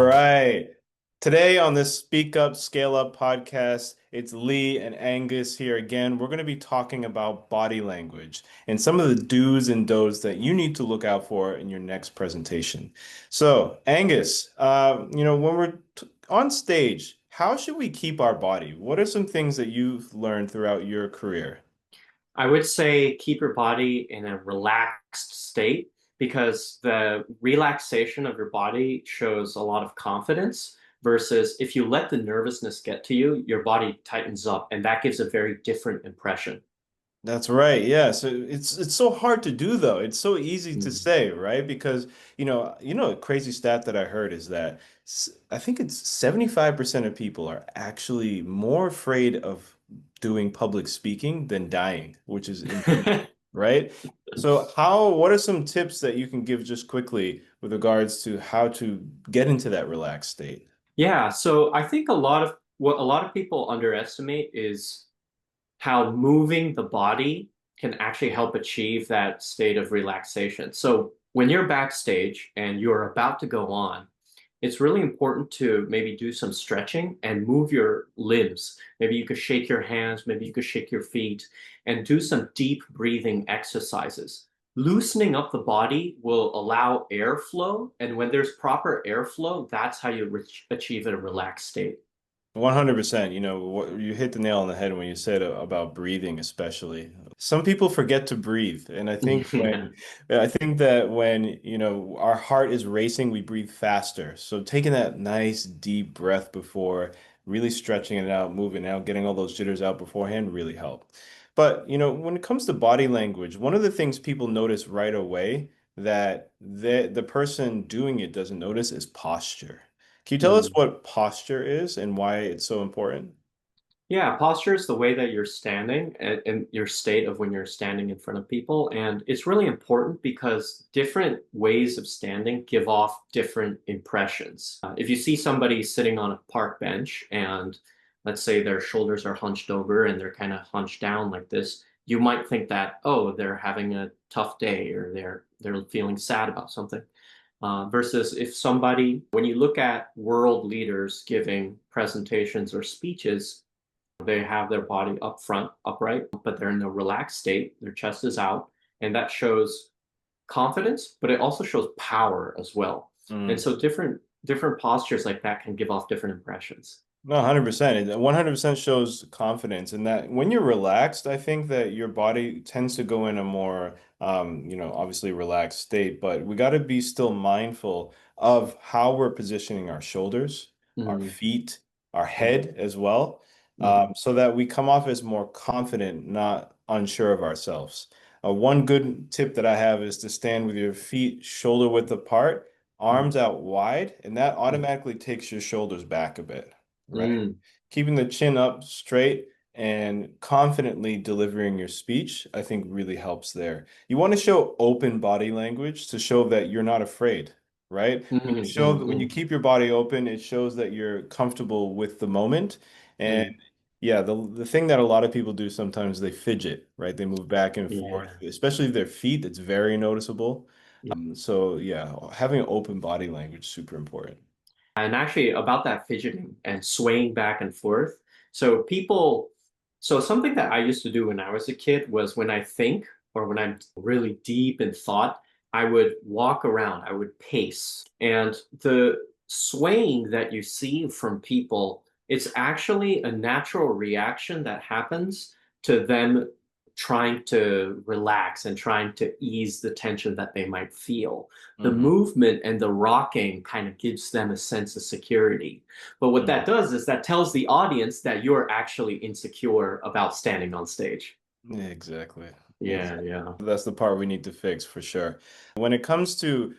All right. Today on this Speak Up, Scale Up podcast, it's Lee and Angus here again. We're going to be talking about body language and some of the do's and don'ts that you need to look out for in your next presentation. So, Angus, when we're on stage, how should we keep our body? What are some things that you've learned throughout your career? I would say keep your body in a relaxed state because the relaxation of your body shows a lot of confidence versus if you let the nervousness get to you, your body tightens up and that gives a very different impression. That's right. Yeah. So it's so hard to do though. It's so easy to Mm. say, right? Because a crazy stat that I heard is that I think it's 75% of people are actually more afraid of doing public speaking than dying, which is insane, right? So what are some tips that you can give just quickly with regards to how to get into that relaxed state? Yeah, so I think what a lot of people underestimate is how moving the body can actually help achieve that state of relaxation. So when you're backstage and you're about to go on, it's really important to maybe do some stretching and move your limbs. Maybe you could shake your hands, maybe you could shake your feet, and do some deep breathing exercises. Loosening up the body will allow airflow, and when there's proper airflow, that's how you achieve a relaxed state. 100%. You hit the nail on the head when you said about breathing, especially. Some people forget to breathe, and I think that when our heart is racing, we breathe faster. So taking that nice deep breath before really stretching it out, moving out, getting all those jitters out beforehand really help. But, when it comes to body language, one of the things people notice right away that the person doing it doesn't notice is posture. Can you tell us Mm. what posture is and why it's so important? Yeah, posture is the way that you're standing and your state of when you're standing in front of people. And it's really important because different ways of standing give off different impressions. If you see somebody sitting on a park bench and let's say their shoulders are hunched over and they're kind of hunched down like this, you might think that, oh, they're having a tough day or they're feeling sad about something. Versus if somebody, when you look at world leaders giving presentations or speeches, they have their body up front, upright, but they're in a relaxed state. Their chest is out, and that shows confidence, but it also shows power as well. And Mm. so different postures like that can give off different impressions. No, 100%. It 100% shows confidence. And that when you're relaxed, I think that your body tends to go in a more, obviously relaxed state. But we got to be still mindful of how we're positioning our shoulders, our Mm, feet, our mm, head as well, mm, so that we come off as more confident, not unsure of ourselves. One good tip that I have is to stand with your feet shoulder width apart, mm, arms out wide, and that mm, automatically takes your shoulders back a bit, right? mm, Keeping the chin up straight and confidently delivering your speech, I think really helps there. You want to show open body language to show that you're not afraid, right? mm, When you mm, keep your body open, it shows that you're comfortable with the moment. And mm. yeah, the thing that a lot of people do sometimes they fidget, right? They move back and forth, Yeah. especially their feet. It's very noticeable. Yeah. So yeah, having open body language super important. And actually, about that fidgeting and swaying back and forth. So, so something that I used to do when I was a kid was when I think or when I'm really deep in thought, I would walk around, I would pace. And the swaying that you see from people, it's actually a natural reaction that happens to them trying to relax and trying to ease the tension that they might feel. The Mhm. movement and the rocking kind of gives them a sense of security. But what that does is that tells the audience that you're actually insecure about standing on stage. Yeah, exactly. Yeah, Exactly. yeah. That's the part we need to fix for sure. When it comes to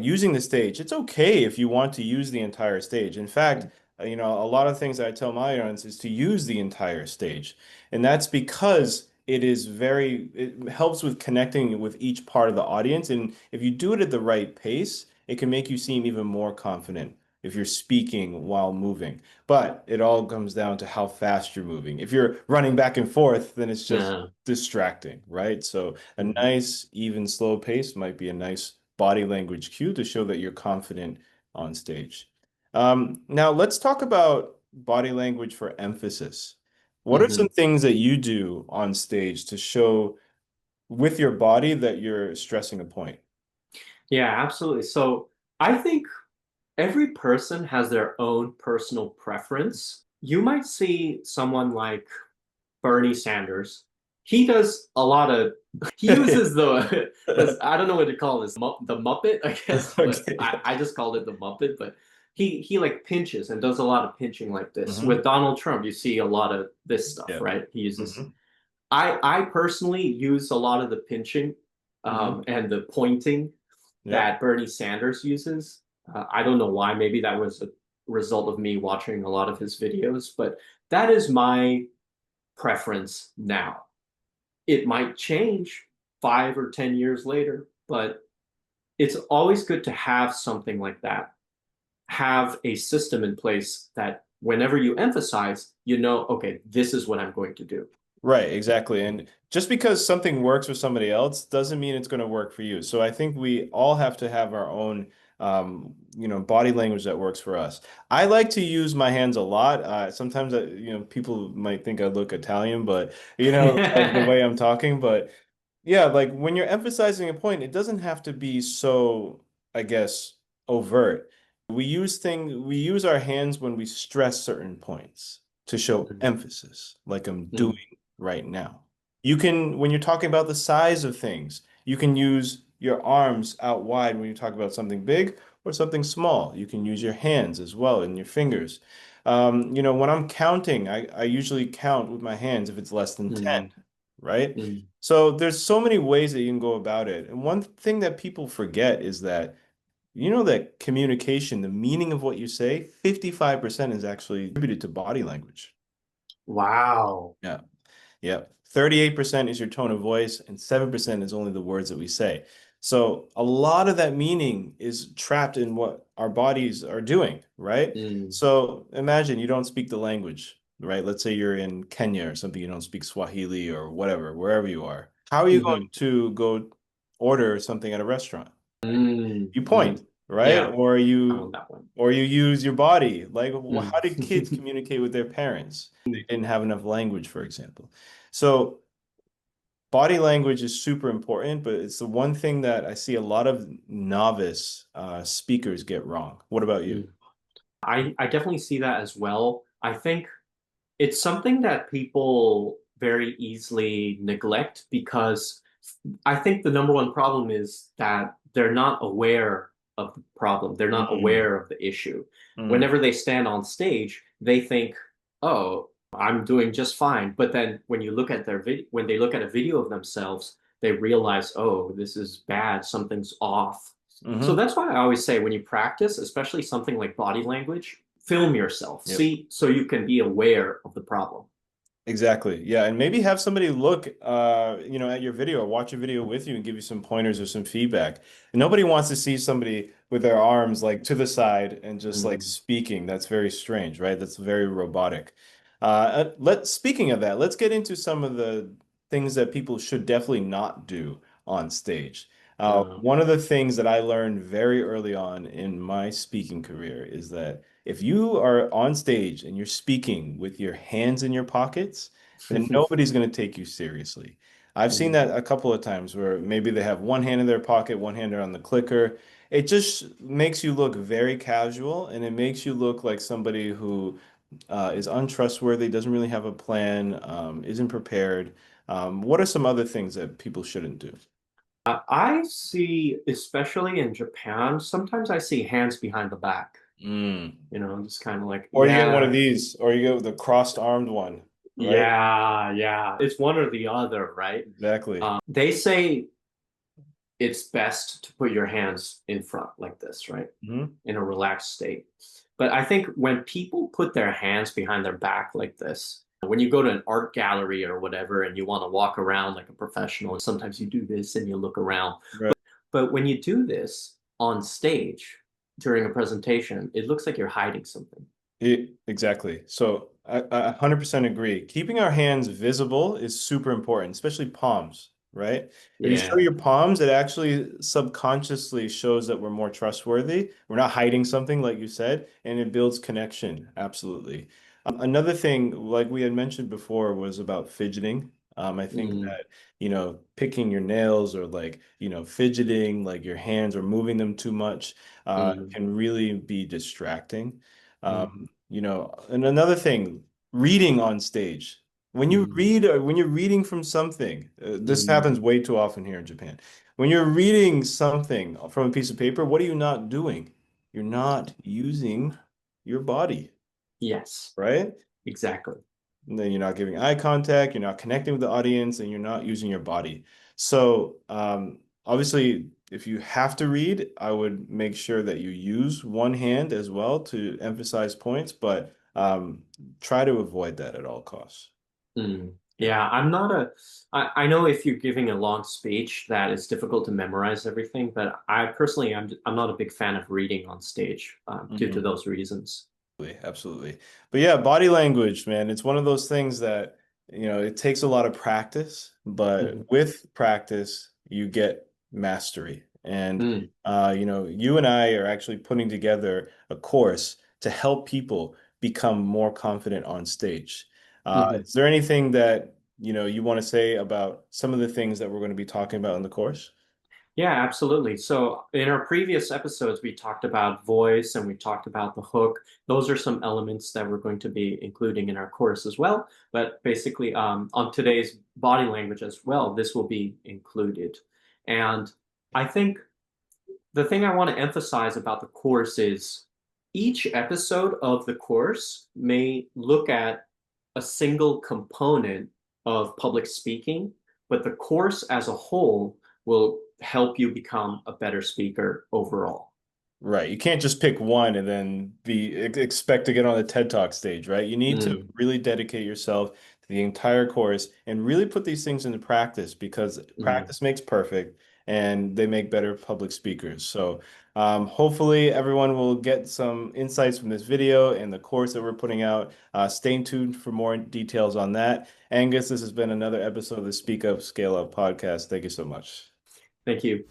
using the stage, it's okay if you want to use the entire stage. In fact, a lot of things that I tell my audience is to use the entire stage. And that's because it helps with connecting with each part of the audience. And if you do it at the right pace, it can make you seem even more confident if you're speaking while moving. But it all comes down to how fast you're moving. If you're running back and forth, then it's just Yeah. distracting, right? So a Mhm. nice, even, slow pace might be a nice body language cue to show that you're confident on stage. Now let's talk about body language for emphasis. What are some Hmm. things that you do on stage to show with your body that you're stressing a point? Yeah, absolutely. So I think every person has their own personal preference. You might see someone like Bernie Sanders. He does a lot of, he uses the, this, I don't know what to call this, the Muppet, I guess, but Okay. I just called it the Muppet. But he like pinches and does a lot of pinching like this. Hmm. With Donald Trump, you see a lot of this stuff, Yeah. right? He uses, Hmm. I personally use a lot of the pinching Hmm. and the pointing Yep. that Bernie Sanders uses. I don't know why. Maybe that was a result of me watching a lot of his videos, but that is my preference now. It might change 5 or 10 years later, but it's always good to have something like that. Have a system in place that whenever you emphasize, you know, okay, this is what I'm going to do. Right, exactly. And just because something works for somebody else doesn't mean it's going to work for you. So I think we all have to have our own, body language that works for us. I like to use my hands a lot. Sometimes, people might think I look Italian, but, like the way I'm talking. But yeah, like when you're emphasizing a point, it doesn't have to be so, I guess, overt. We use our hands when we stress certain points to show Mm, emphasis, like I'm doing mm, right now. You can, when you're talking about the size of things, you can use your arms out wide when you talk about something big or something small. You can use your hands as well and your fingers. When I'm counting, I usually count with my hands if it's less than 10, mm, right? mm. So there's so many ways that you can go about it. And one thing that people forget is that that communication, the meaning of what you say, 55% is actually attributed to body language. Wow. Yeah. Yeah. 38% is your tone of voice, and 7% is only the words that we say. So a lot of that meaning is trapped in what our bodies are doing, right? Mm, So imagine you don't speak the language, right? Let's say you're in Kenya or something, you don't speak Swahili or whatever, wherever you are. How are you going mhm, to go order something at a restaurant? mm, You mm. point, right? Yeah, Or found you that one. or you use your body. Like, Mm. how did kids communicate with their parents? They didn't have enough language, for example. So body language is super important, but it's the one thing that I see a lot of novice speakers get wrong. What about you? Mm. I definitely see that as well. I think it's something that people very easily neglect because I think the number one problem is that they're not aware of the problem. They're not Mm, aware of the issue. mm, Whenever they stand on stage, they think, "Oh, I'm doing just fine." But then when you look at their when they look at a video of themselves, they realize, "Oh, this is bad. Something's off." So hmm. that's why I always say when you practice, especially something like body language, film yourself. Yep. See so you can be aware of the problem. Exactly. Yeah, and maybe have somebody look at your video or watch a video with you and give you some pointers or some feedback. And nobody wants to see somebody with their arms like to the side and just like Mm, speaking. That's very strange, right? That's very robotic. Speaking of that, let's get into some of the things that people should definitely not do on stage. uh, One of the things that I learned very early on in my speaking career is that if you are on stage and you're speaking with your hands in your pockets, then nobody's going to take you seriously. I've seen mm. that a couple of times where maybe they have one hand in their pocket, one hand on the clicker. It just makes you look very casual and it makes you look like somebody who is untrustworthy, doesn't really have a plan, isn't prepared. What are some other things that people shouldn't do? I see, especially in Japan, sometimes I see hands behind the back. Mm. Just kind of like, Or you get one of yeah, these, or you get the crossed armed one, right? yeah, yeah. It's one or the other, right? Exactly. They say it's best to put your hands in front like this, right? Hmm. In a relaxed state. But I think when people put their hands behind their back like this, when you go to an art gallery or whatever and you want to walk around like a professional, and sometimes you do this and you look around. Right. But when you do this on stage during a presentation, it looks like you're hiding something. Exactly. So I 100% agree. Keeping our hands visible is super important, especially palms, right? If you show Yeah. your palms, it actually subconsciously shows that we're more trustworthy. We're not hiding something, like you said, and it builds connection. Absolutely. Another thing, like we had mentioned before, was about fidgeting. I think Mm, that, picking your nails or like, fidgeting, like your hands or moving them too much, mm, can really be distracting. mm, And another thing, reading on stage. When you mm, read, when you're reading from something, this mm. happens way too often here in Japan. When you're reading something from a piece of paper, what are you not doing? You're not using your body, Yes, right? exactly. And then you're not giving eye contact, you're not connecting with the audience, and you're not using your body. So, obviously, if you have to read, I would make sure that you use one hand as well to emphasize points, but try to avoid that at all costs. Mm. Yeah. Yeah, I know if you're giving a long speech that it's difficult to memorize everything, but I personally, I'm not a big fan of reading on stage, due to Mhm. those reasons. Absolutely. But yeah, body language, man, it's one of those things that, it takes a lot of practice, but Mhm. with practice, you get mastery. And, Mm, you and I are actually putting together a course to help people become more confident on stage. mhm. Is there anything that, you want to say about some of the things that we're going to be talking about in the course? Yeah, absolutely. So in our previous episodes, we talked about voice and we talked about the hook. Those are some elements that we're going to be including in our course as well. But basically, on today's body language as well, this will be included. And I think the thing I want to emphasize about the course is each episode of the course may look at a single component of public speaking, but the course as a whole will help you become a better speaker overall. Right. You can't just pick one and then expect to get on the TED Talk stage, right? You need to Mm, really dedicate yourself to the entire course and really put these things into practice because mm. practice makes perfect and they make better public speakers. So, hopefully everyone will get some insights from this video and the course that we're putting out. Stay tuned for more details on that. Angus, this has been another episode of the Speak Up, Scale Up podcast. Thank you so much. Thank you.